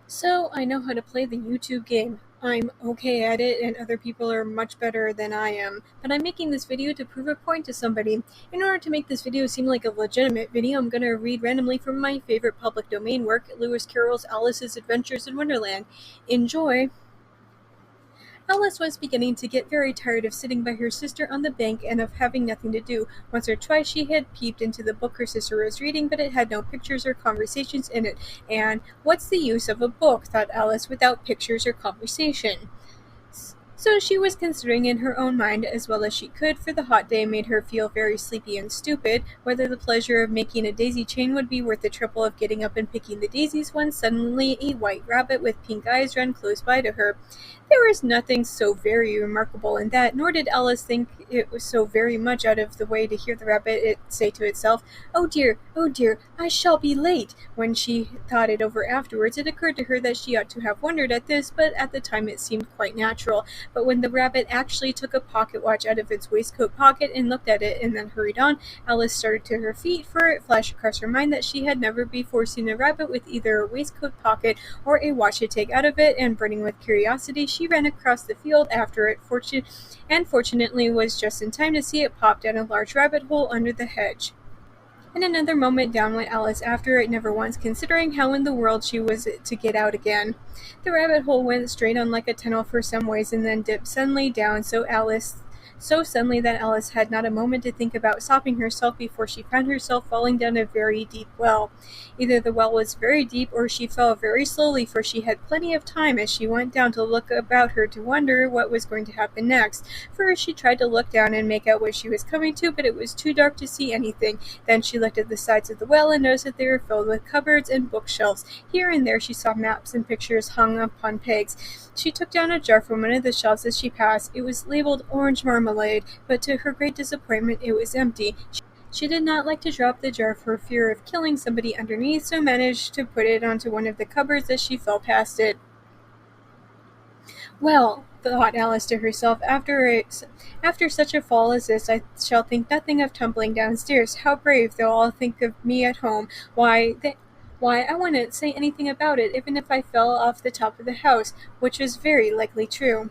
So I know how to play the YouTube game. I'm okay at it and other people are much better than I am, but I'm making this video to prove a point to somebody. In order to make this video seem like a legitimate video, I'm gonna read randomly from my favorite public domain work, Lewis Carroll's Alice's Adventures in Wonderland. Enjoy! Alice was beginning to get very tired of sitting by her sister on the bank and of having nothing to do. Once or twice she had peeped into the book her sister was reading, but it had no pictures or conversations in it. And what's the use of a book, thought Alice, without pictures or conversation? So she was considering in her own mind, as well as she could, for the hot day made her feel very sleepy and stupid, whether the pleasure of making a daisy chain would be worth the trouble of getting up and picking the daisies when suddenly a white rabbit with pink eyes ran close by to her. There was nothing so very remarkable in that, nor did Alice think it was so very much out of the way to hear the rabbit say to itself, oh dear, I shall be late." When she thought it over afterwards, it occurred to her that she ought to have wondered at this, but at the time it seemed quite natural. But when the rabbit actually took a pocket watch out of its waistcoat pocket and looked at it and then hurried on, Alice started to her feet, for it flashed across her mind that she had never before seen a rabbit with either a waistcoat pocket or a watch to take out of it, and burning with curiosity, she ran across the field after it, fortunately was just in time to see it pop down a large rabbit hole under the hedge. In another moment down went Alice after it, never once considering how in the world she was to get out again. The rabbit hole went straight on like a tunnel for some ways and then dipped suddenly down, so suddenly that Alice had not a moment to think about stopping herself before she found herself falling down a very deep well. Either the well was very deep or she fell very slowly, for she had plenty of time as she went down to look about her to wonder what was going to happen next. First she tried to look down and make out what she was coming to, but it was too dark to see anything. Then she looked at the sides of the well and noticed that they were filled with cupboards and bookshelves. Here and there she saw maps and pictures hung upon pegs. She took down a jar from one of the shelves as she passed. It was labeled orange marmalade, but to her great disappointment it was empty. She did not like to drop the jar for fear of killing somebody underneath, so managed to put it onto one of the cupboards as she fell past it. Well, thought Alice to herself, after such a fall as this, I shall think nothing of tumbling downstairs. How brave they'll all think of me at home. Why, I wouldn't say anything about it, even if I fell off the top of the house, which was very likely true.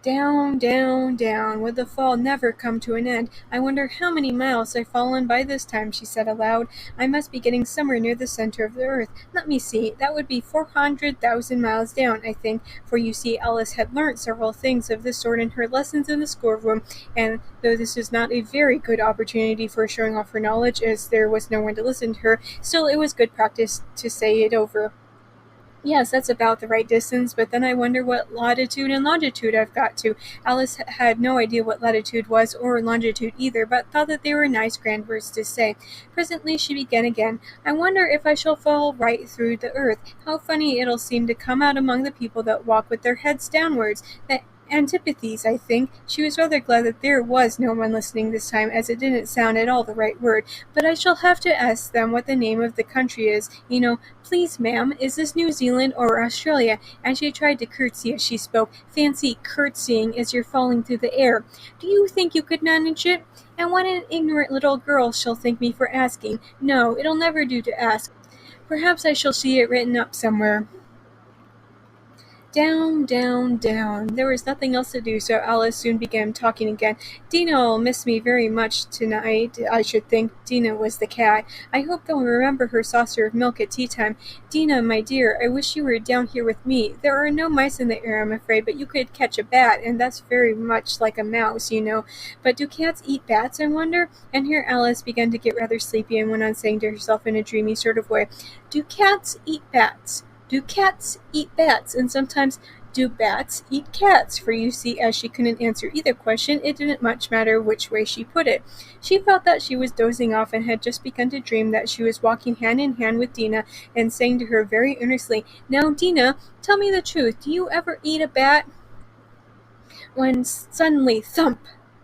Down, down, down, would the fall never come to an end? I wonder how many miles I've fallen by this time, she said aloud. I must be getting somewhere near the center of the earth. Let me see, that would be 400,000 miles down, I think, for you see Alice had learnt several things of this sort in her lessons in the schoolroom, and though this was not a very good opportunity for showing off her knowledge, as there was no one to listen to her, still it was good practice to say it over. Yes, that's about the right distance, but then I wonder what latitude and longitude I've got to. Alice had no idea what latitude was, or longitude either, but thought that they were nice grand words to say. Presently she began again. I wonder if I shall fall right through the earth. How funny it'll seem to come out among the people that walk with their heads downwards. The antipathies, I think. She was rather glad that there was no one listening this time, as it didn't sound at all the right word. But I shall have to ask them what the name of the country is. You know, please, ma'am, is this New Zealand or Australia? And she tried to curtsy as she spoke. Fancy curtsying as you're falling through the air. Do you think you could manage it? And what an ignorant little girl she'll think me for asking. No, it'll never do to ask. Perhaps I shall see it written up somewhere. Down, down, down. There was nothing else to do, so Alice soon began talking again. Dinah'll miss me very much tonight, I should think. Dinah was the cat. I hope they'll remember her saucer of milk at tea time. Dinah, my dear, I wish you were down here with me. There are no mice in the air, I'm afraid, but you could catch a bat, and that's very much like a mouse, you know. But do cats eat bats, I wonder? And here Alice began to get rather sleepy and went on saying to herself in a dreamy sort of way, Do cats eat bats? Do cats eat bats? And sometimes, do bats eat cats? For you see, as she couldn't answer either question, it didn't much matter which way she put it. She felt that she was dozing off and had just begun to dream that she was walking hand in hand with Dinah and saying to her very earnestly, Now, Dinah, tell me the truth. Do you ever eat a bat? When suddenly, thump,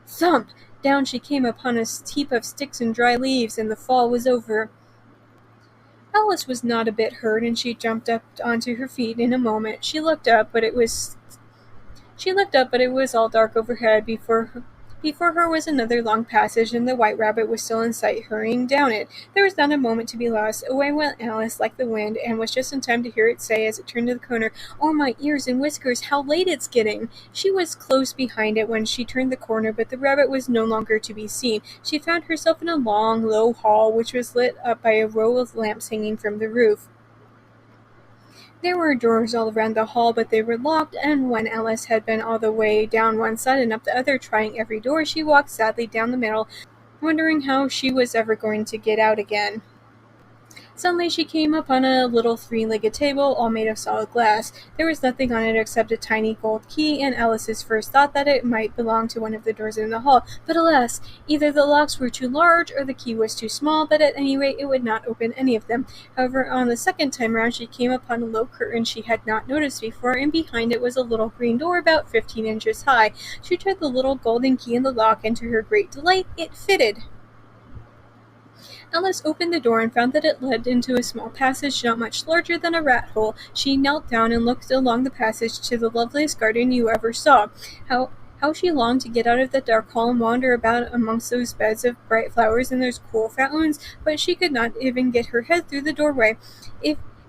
thump, down she came upon a heap of sticks and dry leaves, and the fall was over. Alice was not a bit hurt, and she jumped up onto her feet in a moment. She looked up, but it was all dark overhead Before her was another long passage, and the White Rabbit was still in sight, hurrying down it. There was not a moment to be lost. Away went Alice like the wind, and was just in time to hear it say as it turned to the corner, "Oh, my ears and whiskers, how late it's getting!" She was close behind it when she turned the corner, but the rabbit was no longer to be seen. She found herself in a long, low hall, which was lit up by a row of lamps hanging from the roof. There were doors all around the hall, but they were locked, and when Alice had been all the way down one side and up the other, trying every door, she walked sadly down the middle, wondering how she was ever going to get out again. Suddenly she came upon a little three-legged table, all made of solid glass. There was nothing on it except a tiny gold key, and Alice's first thought that it might belong to one of the doors in the hall. But alas, either the locks were too large or the key was too small, but at any rate it would not open any of them. However, on the second time round she came upon a low curtain she had not noticed before, and behind it was a little green door about 15 inches high. She tried the little golden key in the lock, and to her great delight it fitted. Alice opened the door and found that it led into a small passage not much larger than a rat hole. She knelt down and looked along the passage to the loveliest garden you ever saw. How she longed to get out of that dark hall and wander about amongst those beds of bright flowers and those cool fountains, but she could not even get her head through the doorway.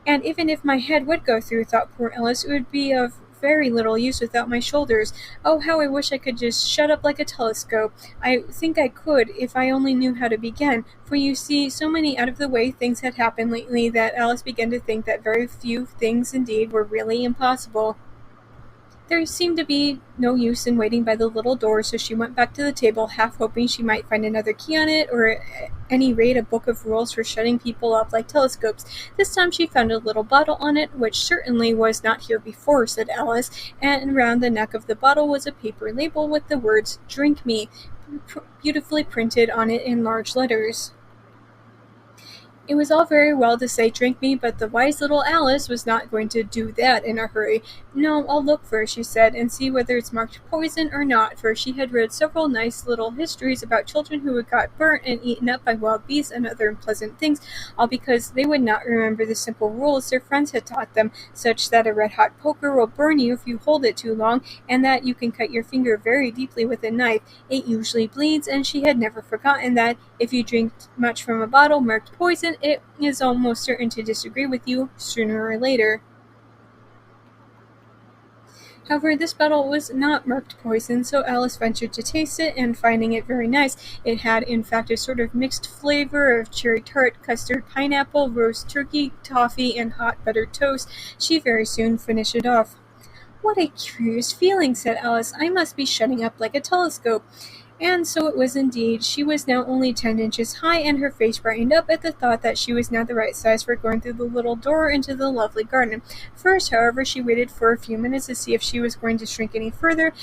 Even if my head would go through, thought poor Alice, it would be of very little use without my shoulders. Oh, how I wish I could just shut up like a telescope. I think I could, if I only knew how to begin. For you see, so many out-of-the-way things had happened lately that Alice began to think that very few things indeed were really impossible. There seemed to be no use in waiting by the little door, so she went back to the table, half hoping she might find another key on it, or at any rate a book of rules for shutting people up like telescopes. This time she found a little bottle on it, which certainly was not here before, said Alice, and round the neck of the bottle was a paper label with the words, "Drink me," beautifully printed on it in large letters. It was all very well to say "drink me," but the wise little Alice was not going to do that in a hurry. "No, I'll look first," she said, "and see whether it's marked poison or not," for she had read several nice little histories about children who had got burnt and eaten up by wild beasts and other unpleasant things, all because they would not remember the simple rules their friends had taught them, such that a red-hot poker will burn you if you hold it too long, and that you can cut your finger very deeply with a knife. It usually bleeds, and she had never forgotten that if you drink much from a bottle marked poison, it is almost certain to disagree with you sooner or later. However, this bottle was not marked poison, so Alice ventured to taste it, and finding it very nice, it had in fact a sort of mixed flavor of cherry tart, custard, pineapple, roast turkey, toffee, and hot buttered toast, she very soon finished it off. "What a curious feeling," said Alice. "I must be shutting up like a telescope." And so it was indeed. She was now only 10 inches high, and her face brightened up at the thought that she was now the right size for going through the little door into the lovely garden. First, however, she waited for a few minutes to see if she was going to shrink any further.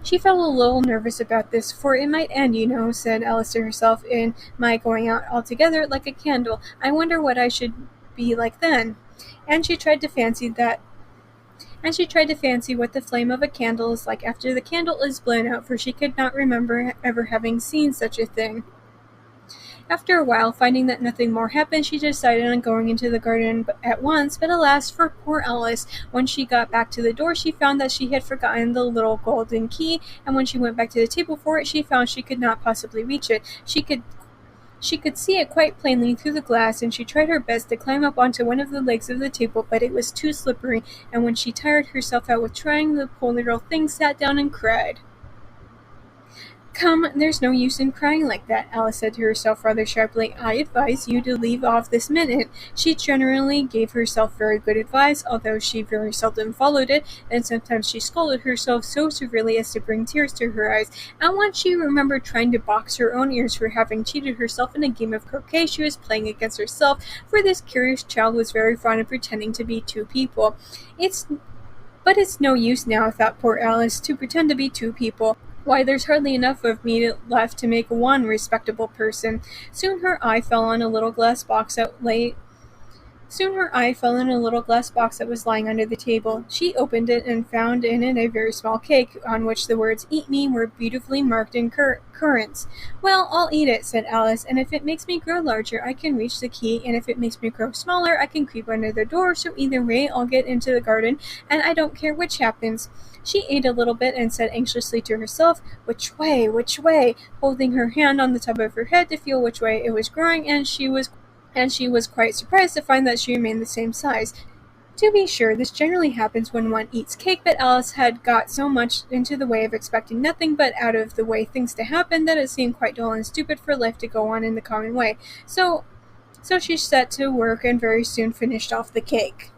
She felt a little nervous about this, for it might end, you know, said Alice to herself, in my going out altogether like a candle. I wonder what I should be like then. And she tried to fancy what the flame of a candle is like after the candle is blown out, for she could not remember ever having seen such a thing. After a while, finding that nothing more happened, she decided on going into the garden at once, but alas for poor Alice, when she got back to the door, she found that she had forgotten the little golden key, and when she went back to the table for it, she found she could not possibly reach it. She could see it quite plainly through the glass, and she tried her best to climb up onto one of the legs of the table, but it was too slippery, and when she tired herself out with trying, the poor little thing sat down and cried. "Come, there's no use in crying like that," Alice said to herself rather sharply. "I advise you to leave off this minute." She generally gave herself very good advice, although she very seldom followed it, and sometimes she scolded herself so severely as to bring tears to her eyes. And once she remembered trying to box her own ears for having cheated herself in a game of croquet she was playing against herself, for this curious child was very fond of pretending to be two people. But it's no use now, thought poor Alice, to pretend to be two people. Why, there's hardly enough of me left to make one respectable person. Soon her eye fell on a little glass box that lay Soon her eye fell on a little glass box that was lying under the table. She opened it and found in it a very small cake, on which the words "Eat me" were beautifully marked in currants. "Well, I'll eat it," said Alice, "and if it makes me grow larger, I can reach the key, and if it makes me grow smaller, I can creep under the door, so either way I'll get into the garden, and I don't care which happens." She ate a little bit and said anxiously to herself, "Which way? Which way?" holding her hand on the top of her head to feel which way it was growing, and she was quite surprised to find that she remained the same size. To be sure, this generally happens when one eats cake, but Alice had got so much into the way of expecting nothing but out of the way things to happen that it seemed quite dull and stupid for life to go on in the common way. So she set to work and very soon finished off the cake.